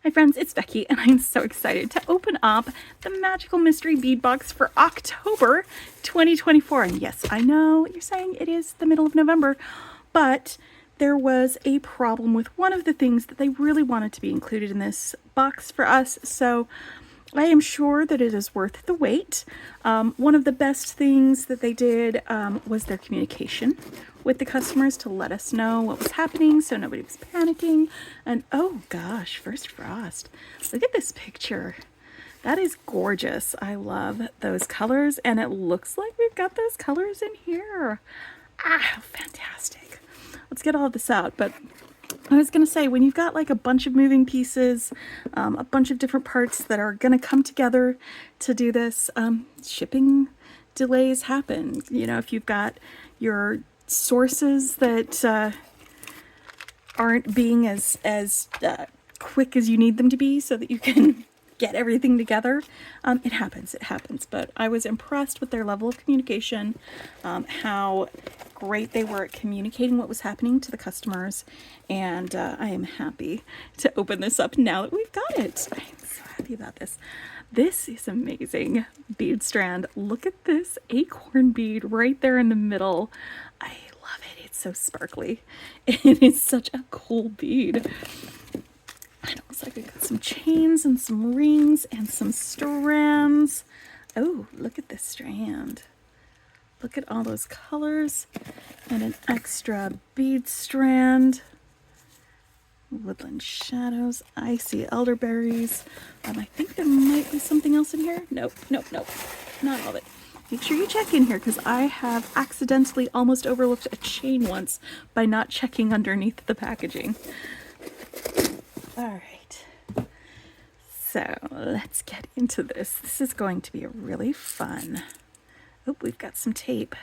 Hi friends, it's Becky and I'm so excited to open up the Magical Mystery Bead Box for October 2024. And yes, I know you're saying it is the middle of November, but there was a problem with one of the things that they really wanted to be included in this box for us. So I am sure that it is worth the wait. One of the best things that they did was their communication with the customers to let us know what was happening so nobody was panicking. And oh gosh, first frost. Look at this picture. That is gorgeous. I love those colors, and it looks like we've got those colors in here. Ah, fantastic. Let's get all of this out. But I was going to say, when you've got like a bunch of moving pieces, a bunch of different parts that are going to come together to do this, shipping delays happen. You know, if you've got your sources that aren't being as quick as you need them to be so that you can get everything together, it happens. But I was impressed with their level of communication, how great they were at communicating what was happening to the customers, and I am happy to open this up now that we've got it. I'm so happy about this. This is amazing bead strand. Look at this acorn bead right there in the middle. I love it. It's so sparkly. It is such a cool bead. And it looks like we got some chains and some rings and some strands. Oh, look at this strand. Look at all those colors and an extra bead strand. Woodland Shadows, icy elderberries. I think there might be something else in here. Nope. Not all of it. Make sure you check in here, because I have accidentally almost overlooked a chain once by not checking underneath the packaging. All right. So let's get into this. This is going to be really fun. Oh, we've got some tape.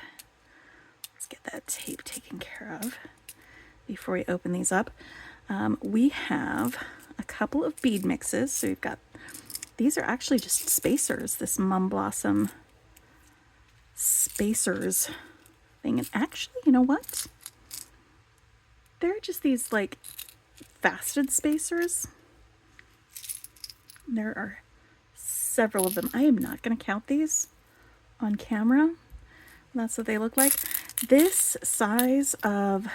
Let's get that tape taken care of before we open these up. We have a couple of bead mixes. So we've got, these are actually just spacers, this Mum Blossom spacers thing. And actually, you know what? They're just these like faceted spacers. There are several of them. I am not going to count these on camera. That's what they look like. This size of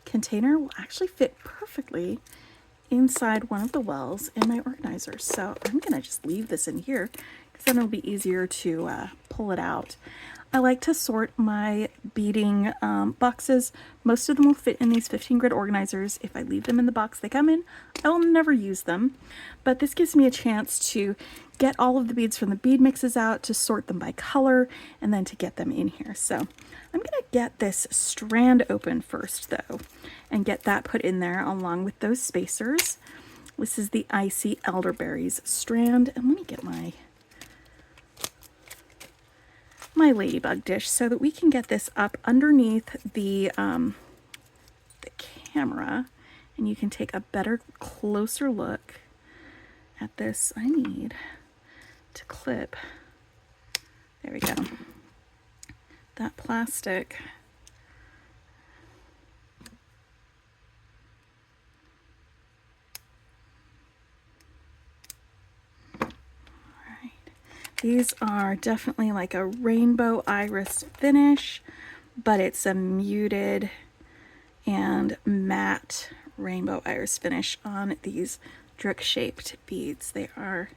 container will actually fit perfectly inside one of the wells in my organizer. So I'm gonna just leave this in here because then it'll be easier to pull it out. I like to sort my beading boxes. Most of them will fit in these 15 grit organizers. If I leave them in the box they come in, I will never use them. But this gives me a chance to get all of the beads from the bead mixes out, to sort them by color, and then to get them in here. So I'm gonna get this strand open first though, and get that put in there along with those spacers. This is the icy elderberries strand, and let me get my ladybug dish so that we can get this up underneath the camera, and you can take a better, closer look at this. I need to clip, there we go, that plastic. These are definitely like a rainbow iris finish, but it's a muted and matte rainbow iris finish on these Drwy's shaped beads. They are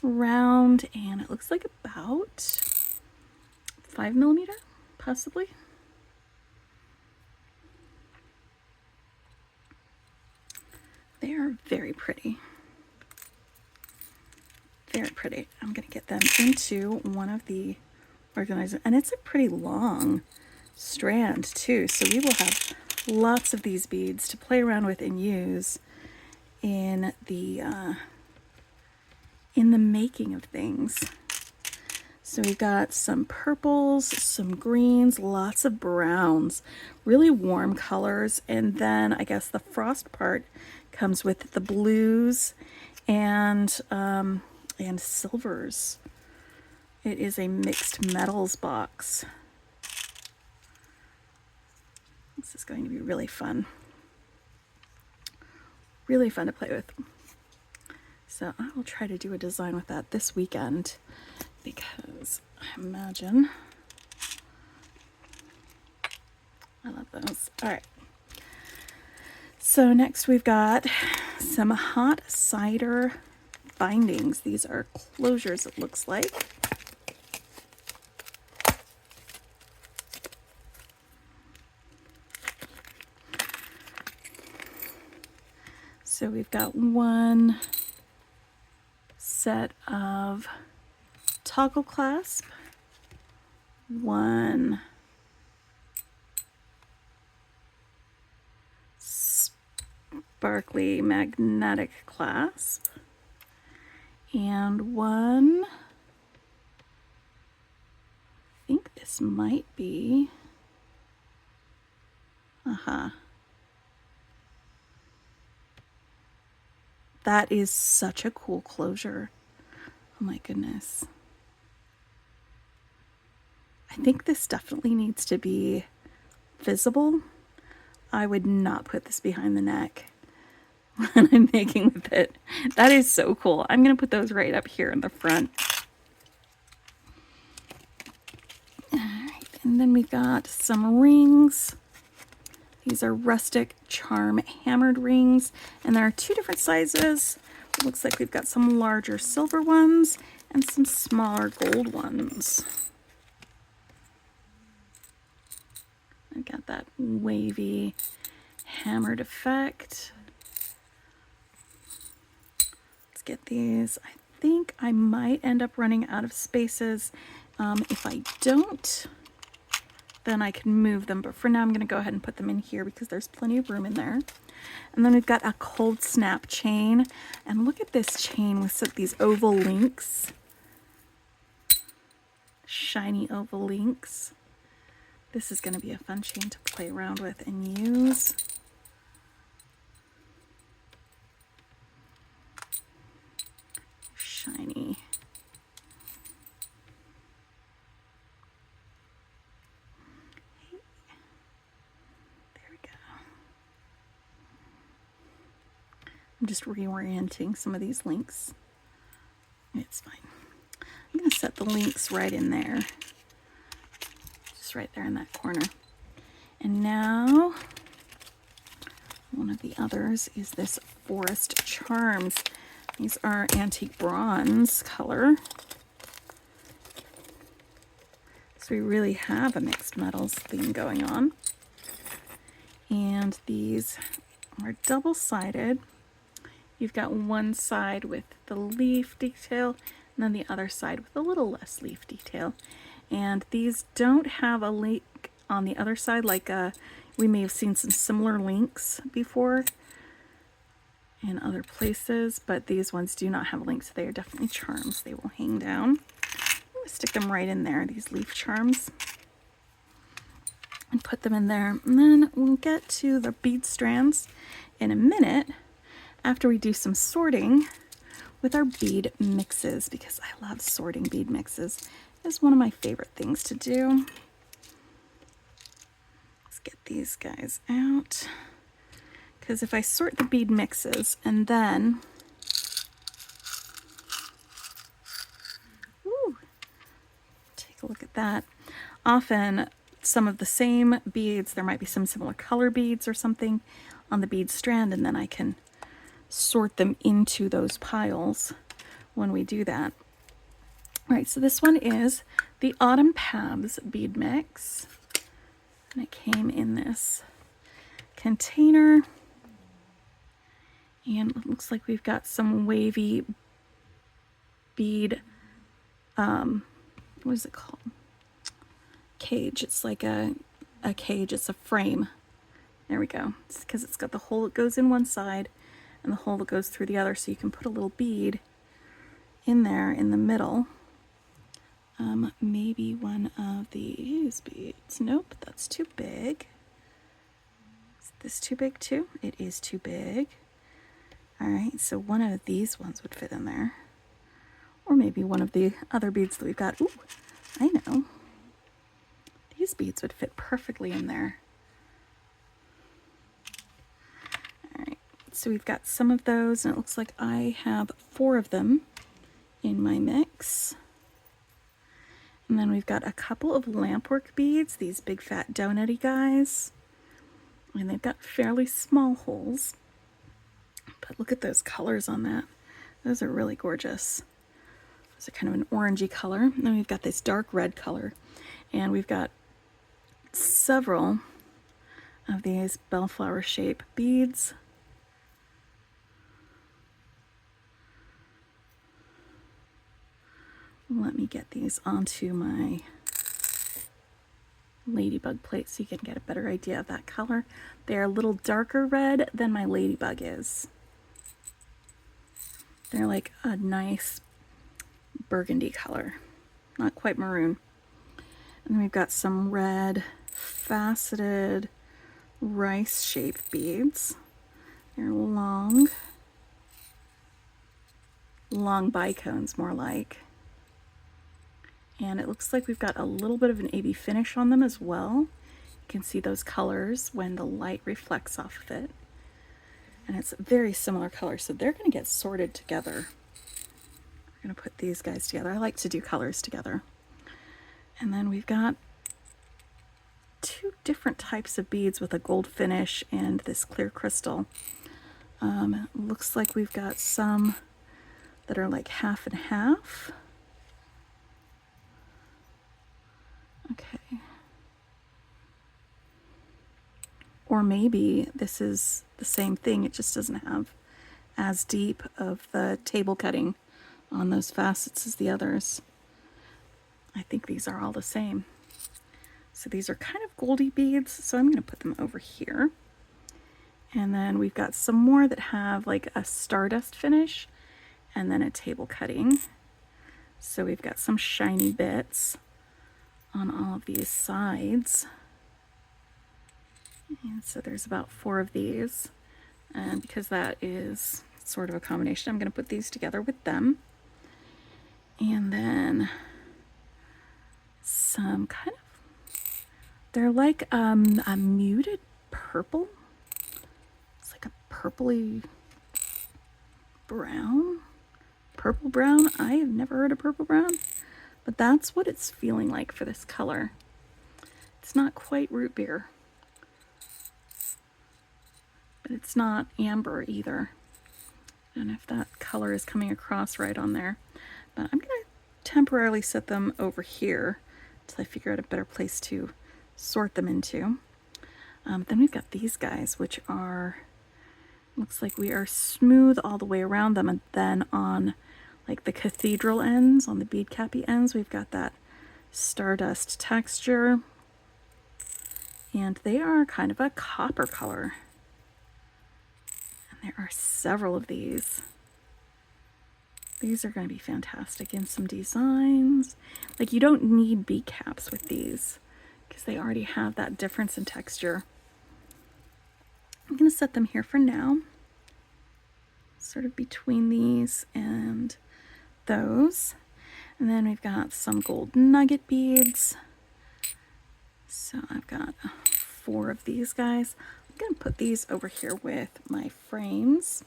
round, and it looks like about 5mm, possibly. They are very pretty. Very pretty. I'm going to get them into one of the organizers, and it's a pretty long strand too, so we will have lots of these beads to play around with and use in the making of things. So we've got some purples, some greens, lots of browns, really warm colors, and then I guess the frost part comes with the blues and silvers. It is a mixed metals box. This is going to be really fun. Really fun to play with. So I will try to do a design with that this weekend, because I imagine I love those. All right. So next we've got some hot cider bindings. These are closures, it looks like. So we've got one set of toggle clasp, one sparkly magnetic clasp, and one, I think this might be, that is such a cool closure. Oh my goodness. I think this definitely needs to be visible. I would not put this behind the neck when I'm making with it. That is so cool. I'm going to put those right up here in the front. All right, and then we've got some rings. These are Rustic Charm hammered rings, and there are two different sizes. It looks like we've got some larger silver ones and some smaller gold ones. I've got that wavy hammered effect. Let's get these. I think I might end up running out of spaces. If I don't, then I can move them, but for now I'm going to go ahead and put them in here because there's plenty of room in there. And then we've got a cold snap chain, and look at this chain with these oval links, shiny oval links. This is going to be a fun chain to play around with and use. Shiny. I'm just reorienting some of these links. It's fine. I'm going to set the links right in there. Just right there in that corner. And now, one of the others is this Forest Charms. These are antique bronze color. So we really have a mixed metals theme going on. And these are double-sided. You've got one side with the leaf detail, and then the other side with a little less leaf detail. And these don't have a link on the other side, like we may have seen some similar links before in other places, but these ones do not have a link, so they are definitely charms. They will hang down. I'm going to stick them right in there, these leaf charms, and put them in there. And then we'll get to the bead strands in a minute, after we do some sorting with our bead mixes, because I love sorting bead mixes. It's one of my favorite things to do. Let's get these guys out, because if I sort the bead mixes and then take a look at that, often some of the same beads, there might be some similar color beads or something on the bead strand, and then I can sort them into those piles when we do that. All right, so this one is the Autumn Paves bead mix, and it came in this container, and it looks like we've got some wavy bead, what is it called? Cage. It's like a cage, it's a frame. There we go. It's because it's got the hole that goes in one side and the hole that goes through the other, so you can put a little bead in there in the middle. Maybe one of these beads. Nope, that's too big. Is this too big too? It is too big. All right, so one of these ones would fit in there. Or maybe one of the other beads that we've got. Ooh, I know. These beads would fit perfectly in there. All right, So we've got some of those, and it looks like I have 4 of them in my mix. And then we've got a couple of lampwork beads, these big fat donutty guys. And they've got fairly small holes. But look at those colors on that. Those are really gorgeous. Those are kind of an orangey color. And then we've got this dark red color. And we've got several of these bellflower shape beads. Let me get these onto my ladybug plate so you can get a better idea of that color. They're a little darker red than my ladybug is. They're like a nice burgundy color, not quite maroon. And then we've got some red faceted rice shaped beads. They're long bicones more like. And it looks like we've got a little bit of an AB finish on them as well. You can see those colors when the light reflects off of it. And it's very similar colors, so they're going to get sorted together. We're going to put these guys together. I like to do colors together. And then we've got 2 different types of beads with a gold finish and this clear crystal. Looks like we've got some that are like half and half. Okay. Or maybe this is the same thing, it just doesn't have as deep of the table cutting on those facets as the others. I think these are all the same. So these are kind of goldy beads, so I'm going to put them over here. And then we've got some more that have like a stardust finish and then a table cutting. So we've got some shiny bits on all of these sides. And so there's about 4 of these. And because that is sort of a combination, I'm going to put these together with them. And then some kind of, they're like a muted purple. It's like a purpley brown. Purple brown. I have never heard of purple brown, but that's what it's feeling like for this color. It's not quite root beer, but it's not amber either. I don't know if that color is coming across right on there, but I'm going to temporarily set them over here until I figure out a better place to sort them into. Then we've got these guys, which are, looks like we are smooth all the way around them, and then on like the cathedral ends, on the bead cappy ends, we've got that stardust texture, and they are kind of a copper color. And there are several of these. These are going to be fantastic in some designs. Like, you don't need bead caps with these because they already have that difference in texture. I'm going to set them here for now, sort of between these and those. And then we've got some gold nugget beads. So I've got 4 of these guys. I'm going to put these over here with my frames.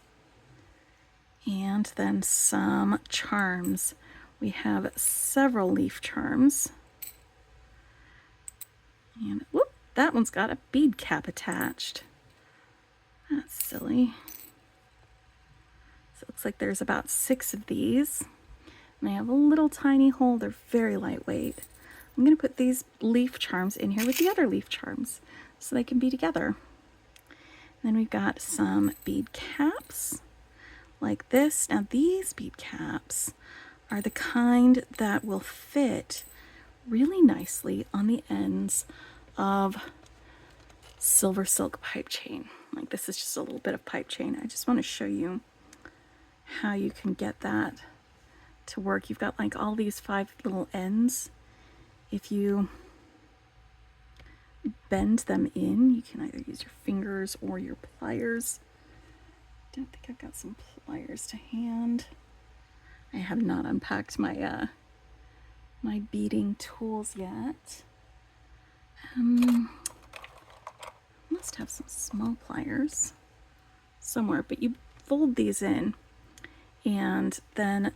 And then some charms. We have several leaf charms. And whoop, that one's got a bead cap attached. That's silly. So it looks like there's about 6 of these. And they have a little tiny hole. They're very lightweight. I'm going to put these leaf charms in here with the other leaf charms so they can be together. And then we've got some bead caps like this. Now these bead caps are the kind that will fit really nicely on the ends of silver silk pipe chain. Like, this is just a little bit of pipe chain. I just want to show you how you can get that to work. You've got like all these 5 little ends. If you bend them in, you can either use your fingers or your pliers. I don't think I've got some pliers to hand. I have not unpacked my my beading tools yet. Must have some small pliers. somewhere, but you fold these in, and then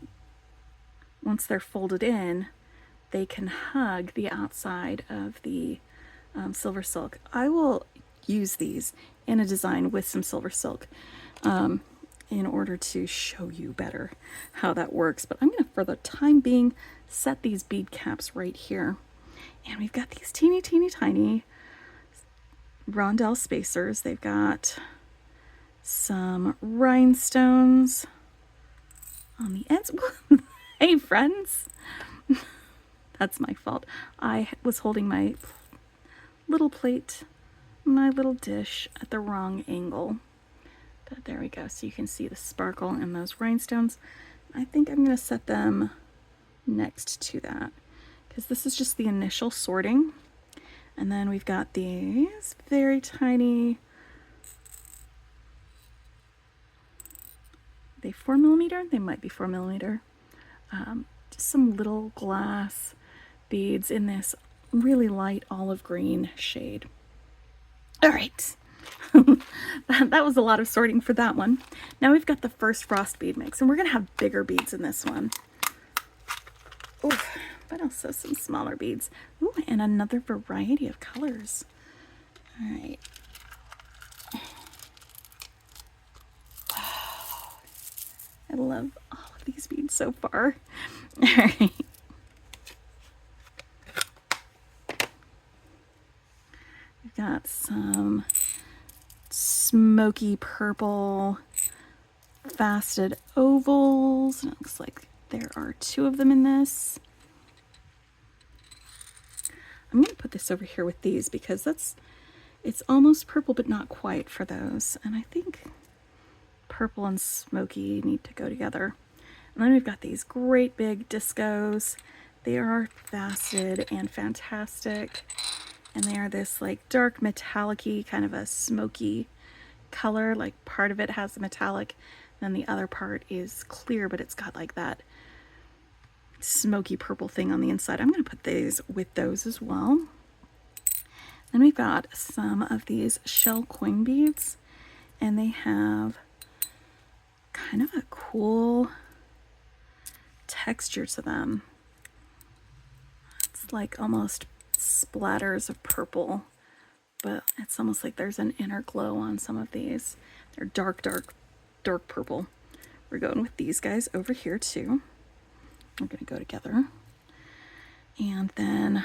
once they're folded in, they can hug the outside of the silver silk. I will use these in a design with some silver silk in order to show you better how that works. But I'm going to, for the time being, set these bead caps right here. And we've got these teeny, teeny, tiny rondelle spacers. They've got some rhinestones on the ends. Hey, friends. That's my fault. I was holding my little plate, my little dish at the wrong angle. But there we go. So you can see the sparkle in those rhinestones. I think I'm going to set them next to that because this is just the initial sorting. And then we've got these very tiny, are they 4mm? They might be 4mm. Just some little glass beads in this really light olive green shade. All right. That was a lot of sorting for that one. Now we've got the first frost bead mix, and we're going to have bigger beads in this one. Ooh, but also some smaller beads. Ooh, and another variety of colors. All right. Oh, I love all of these beads so far. All right. We've got some Smokey Purple faceted ovals. It looks like there are 2 of them in this. I'm going to put this over here with these because it's almost purple but not quite for those. And I think purple and smoky need to go together. And then we've got these great big discos. They are faceted and fantastic. And they are this like dark metallic-y, kind of a smoky color. Like part of it has the metallic, then the other part is clear, but it's got like that smoky purple thing on the inside. I'm going to put these with those as well. Then we've got some of these shell coin beads, and they have kind of a cool texture to them. It's like almost splatters of purple, but it's almost like there's an inner glow on some of these. They're dark, dark, dark purple. We're going with these guys over here too. We're going to go together. And then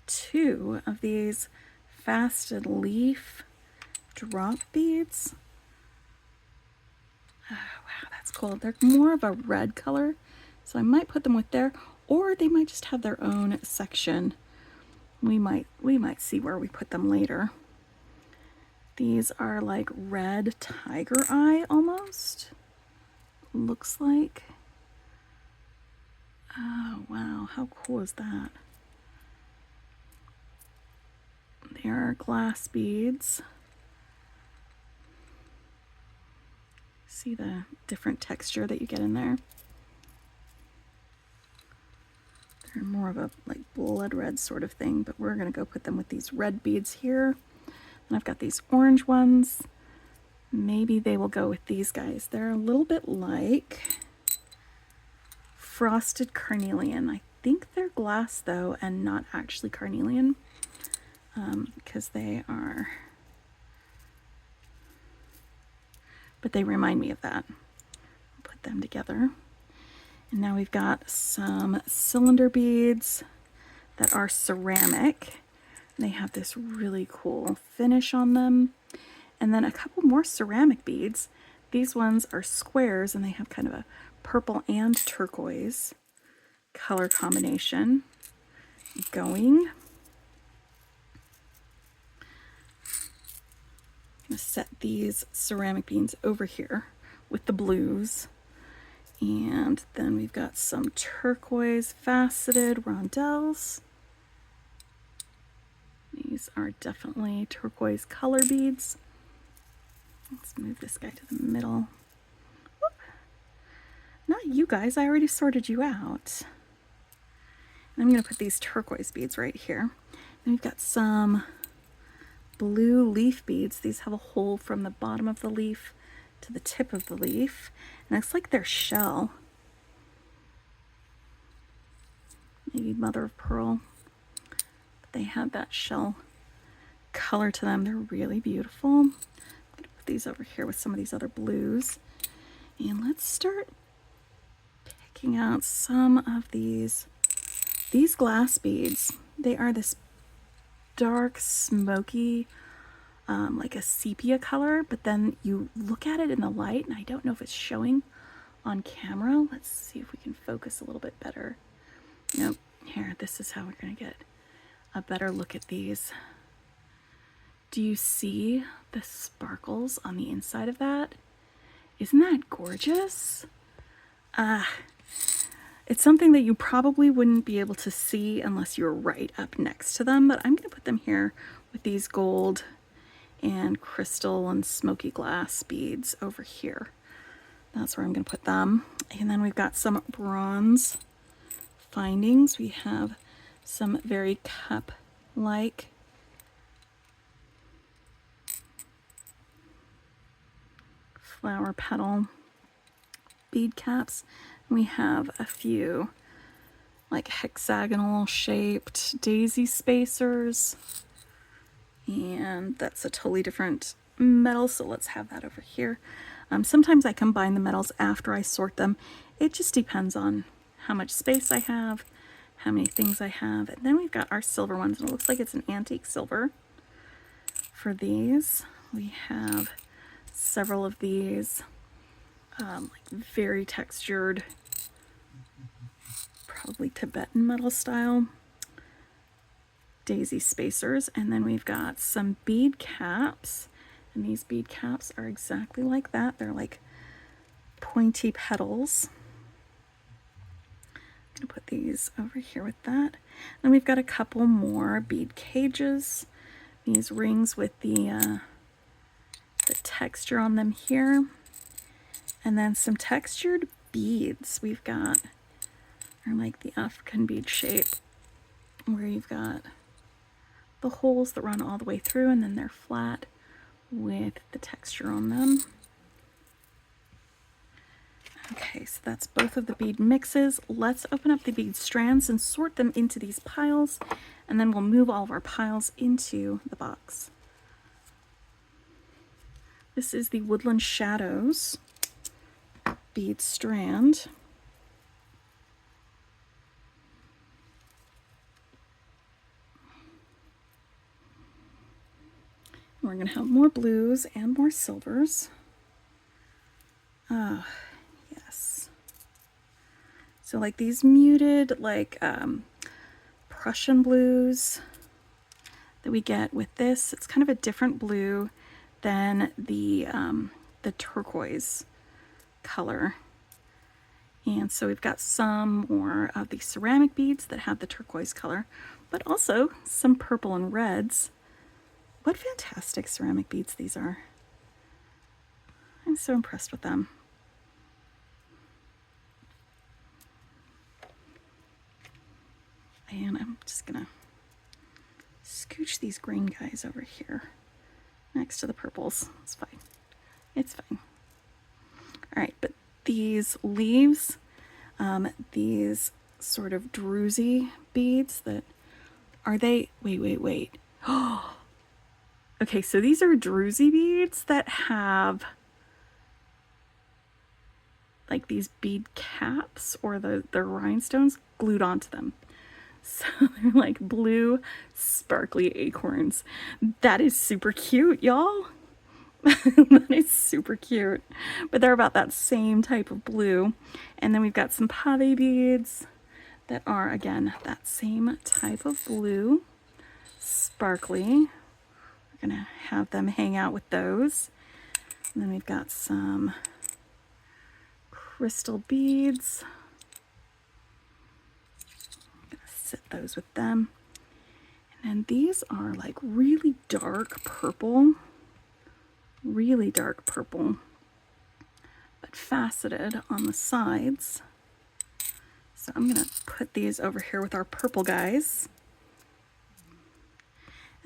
2 of these faceted leaf drop beads. Oh, wow, that's cool. They're more of a red color, so I might put them with there, or they might just have their own section. We might see where we put them later. These are like red tiger eye almost. Looks like. Oh, wow. How cool is that? They are glass beads. See the different texture that you get in there? They're more of a like blood red sort of thing, but we're going to go put them with these red beads here. And I've got these orange ones. Maybe they will go with these guys. They're a little bit like frosted carnelian. I think they're glass though, and not actually carnelian, because they are, but they remind me of that. I'll put them together. And now we've got some cylinder beads that are ceramic. They have this really cool finish on them. And then a couple more ceramic beads. These ones are squares, and they have kind of a purple and turquoise color combination going. I'm going to set these ceramic beads over here with the blues. And then we've got some turquoise faceted rondelles. These are definitely turquoise color beads. Let's move this guy to the middle. Whoop. Not you guys, I already sorted you out. And I'm going to put these turquoise beads right here. And we've got some blue leaf beads. These have a hole from the bottom of the leaf to the tip of the leaf. And it looks like they're shell. Maybe mother of pearl. But they have that shell color to them. They're really beautiful. I'm gonna put these over here with some of these other blues. And let's start picking out some of these glass beads. They are this dark smoky, like a sepia color, but then you look at it in the light, and I don't know if it's showing on camera. Let's see if we can focus a little bit better. Nope. Here, this is how we're gonna get a better look at these. Do you see the sparkles on the inside of that? Isn't that gorgeous? It's something that you probably wouldn't be able to see unless you're right up next to them, but I'm gonna put them here with these gold and crystal and smoky glass beads over here. That's where I'm gonna put them. And then we've got some bronze findings. We have some very cup-like flower petal bead caps. We have a few like hexagonal shaped daisy spacers, and that's a totally different metal, so let's have that over here. Sometimes I combine the metals after I sort them. It just depends on how much space I have, how many things I have. And then we've got our silver ones, and it looks like it's an antique silver. For these, we have several of these like very textured, probably Tibetan metal style daisy spacers. And then we've got some bead caps, and these bead caps are exactly like that. They're like pointy petals. I'm gonna put these over here with that. Then we've got a couple more bead cages, these rings with the texture on them here. And then some textured beads we've got are like the African bead shape, where you've got the holes that run all the way through, and then they're flat with the texture on them. Okay, so that's both of the bead mixes. Let's open up the bead strands and sort them into these piles, and then we'll move all of our piles into the box. This is the Woodland Shadows bead strand. We're going to have more blues and more silvers. Yes. So like these muted, like Prussian blues that we get with this. It's kind of a different blue than the turquoise color. And so we've got some more of the ceramic beads that have the turquoise color, but also some purple and reds. What fantastic ceramic beads these are. I'm so impressed with them. And I'm just gonna scooch these green guys over here next to the purples. It's fine. It's fine. All right, but these leaves, these sort of druzy beads that are they, wait. Okay, so these are druzy beads that have like these bead caps or the rhinestones glued onto them. So they're like blue sparkly acorns. That is super cute, y'all. That is super cute. But they're about that same type of blue. And then we've got some Pave beads that are, again, that same type of blue. Sparkly. We're going to have them hang out with those. And then we've got some crystal beads. I'm going to sit those with them. And then these are like really dark purple. Really dark purple, but faceted on the sides. So I'm gonna put these over here with our purple guys.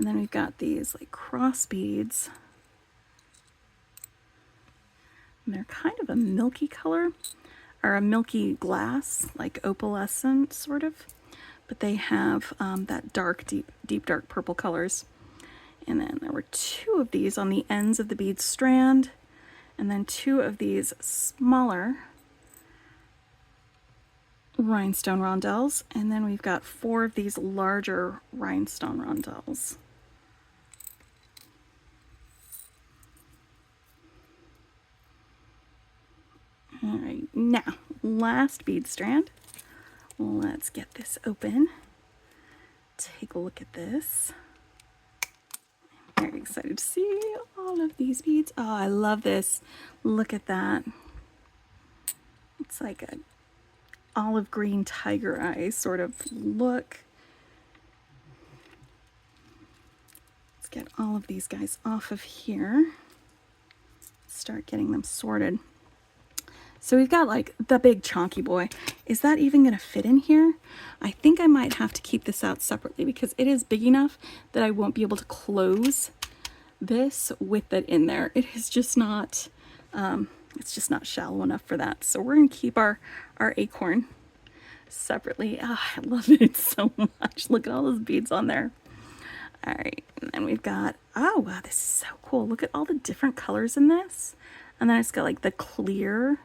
And then we've got these like cross beads. And they're kind of a milky color, or a milky glass, like opalescent sort of. But they have that dark, deep dark purple colors. And then there were 2 of these on the ends of the bead strand, and then 2 of these smaller rhinestone rondelles, and then we've got 4 of these larger rhinestone rondelles. All right, now last bead strand. Let's get this open. Take a look at this. I'm very excited to see all of these beads. Oh, I love this. Look at that. It's like a olive green tiger eye sort of look. Let's get all of these guys off of here. Start getting them sorted. So we've got like the big chonky boy. Is that even going to fit in here? I think I might have to keep this out separately because it is big enough that I won't be able to close this with it in there. It is just not, it's just not shallow enough for that. So we're going to keep our acorn separately. Oh, I love it so much. Look at all those beads on there. All right, and then we've got, oh wow, this is so cool. Look at all the different colors in this. And then it's got like the clear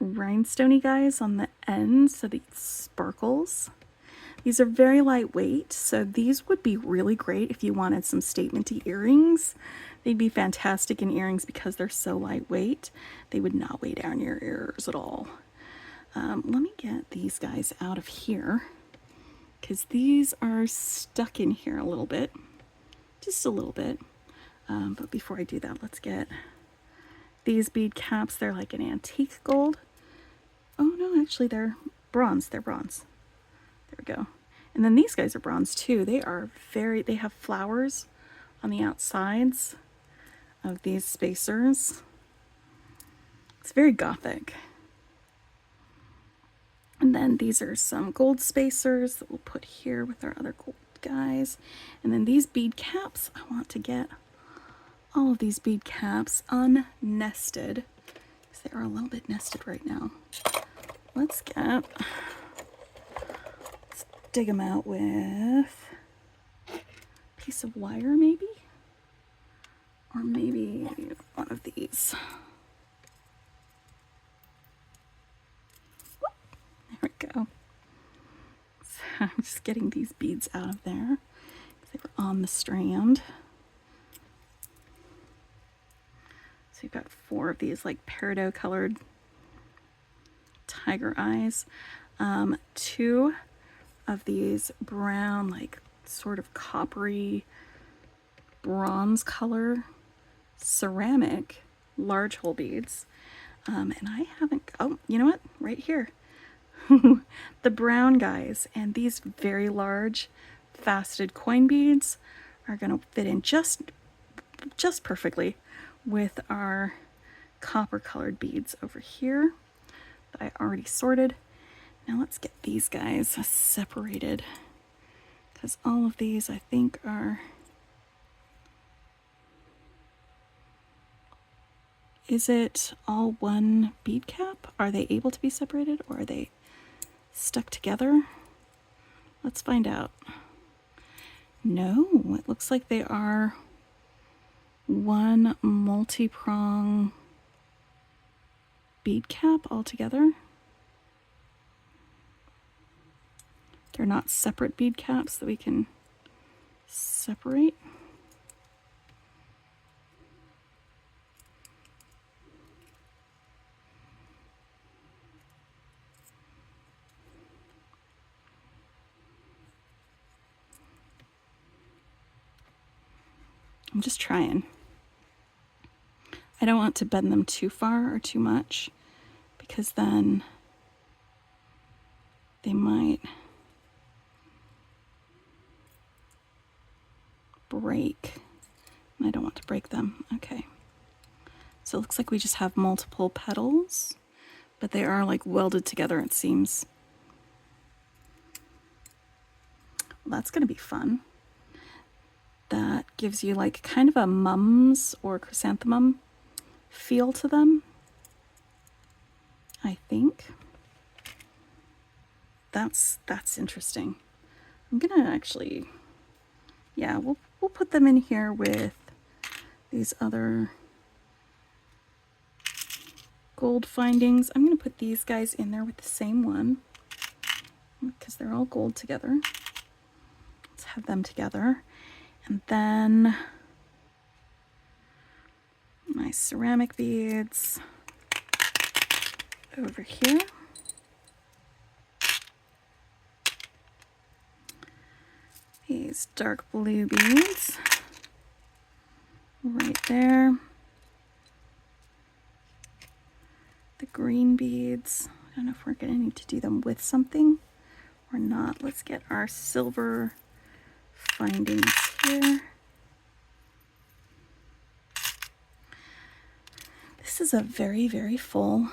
rhinestoney guys on the end, so these sparkles. These are very lightweight, so these would be really great if you wanted some statementy earrings. They'd be fantastic in earrings because they're so lightweight. They would not weigh down your ears at all. Let me get these guys out of here because these are stuck in here a little bit, just a little bit. But before I do that, let's get these bead caps. They're like an antique gold. Oh no, actually they're bronze. They're bronze. There we go. And then these guys are bronze too. They have flowers on the outsides of these spacers. It's very gothic. And then these are some gold spacers that we'll put here with our other gold guys. And then these bead caps, I want to get all of these bead caps unnested because they are a little bit nested right now. Let's dig them out with a piece of wire maybe, or maybe one of these. There we go. So I'm just getting these beads out of there because they were on the strand. So you've got 4 of these like peridot colored tiger eyes, 2 of these brown, like sort of coppery bronze color ceramic large hole beads. And I haven't, oh, you know what? Right here. The brown guys, and these very large faceted coin beads are going to fit in just perfectly with our copper colored beads over here that I already sorted. Now let's get these guys separated because all of these I think are, is it all one bead cap? Are they able to be separated or are they stuck together? Let's find out. No, it looks like they are one multi-prong bead cap all together. They're not separate bead caps that we can separate. I'm just trying. I don't want to bend them too far or too much because then they might break. I don't want to break them. Okay. So it looks like we just have multiple petals, but they are like welded together, it seems. That's going to be fun. That gives you like kind of a mums or chrysanthemum feel to them, I think. That's interesting. I'm gonna actually, yeah, we'll put them in here with these other gold findings. I'm gonna put these guys in there with the same one because they're all gold together. Let's have them together. And then my ceramic beads over here. These dark blue beads right there. The green beads. I don't know if we're going to need to do them with something or not. Let's get our silver findings here. This is a very, very full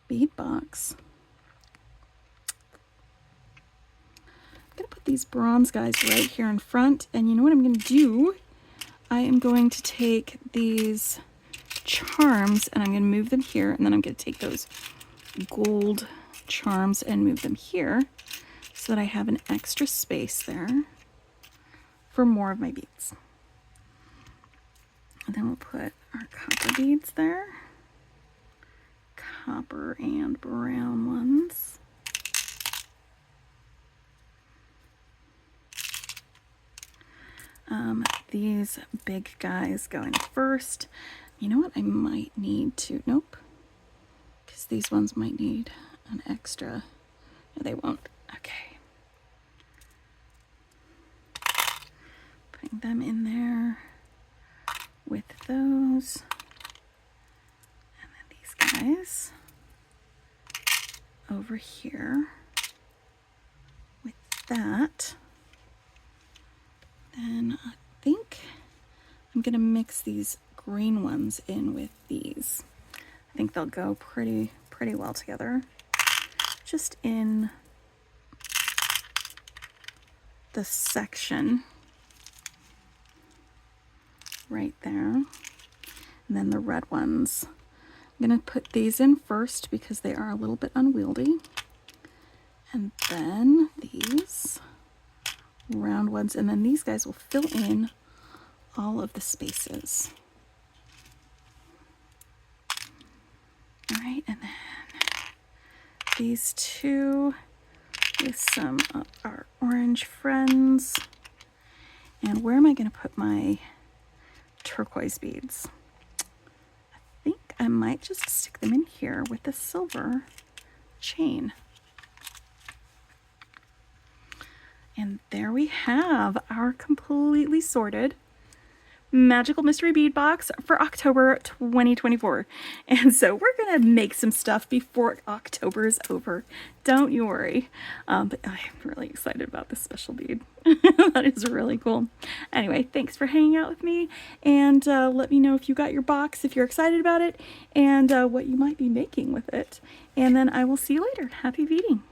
bead box. I'm going to put these bronze guys right here in front, and you know what I'm going to do? I am going to take these charms and I'm going to move them here, and then I'm going to take those gold charms and move them here so that I have an extra space there for more of my beads. And then we'll put our copper beads there, copper and brown ones. These big guys going first. You know what? I might need to, nope, because these ones might need an extra. No, they won't. Okay. Putting them in there with those. And then these guys over here with that. Then I think I'm going to mix these green ones in with these. I think they'll go pretty well together. Just in the section right there. And then the red ones. I'm going to put these in first because they are a little bit unwieldy. And then these round ones, and then these guys will fill in all of the spaces. All right, and then these two with some of our orange friends. And where am I going to put my turquoise beads? I think I might just stick them in here with the silver chain. And there we have our completely sorted magical mystery bead box for October 2024. And so we're gonna make some stuff before October is over. Don't you worry. But I'm really excited about this special bead. That is really cool. Anyway, thanks for hanging out with me, and let me know if you got your box, if you're excited about it, and what you might be making with it. And then I will see you later. Happy beading.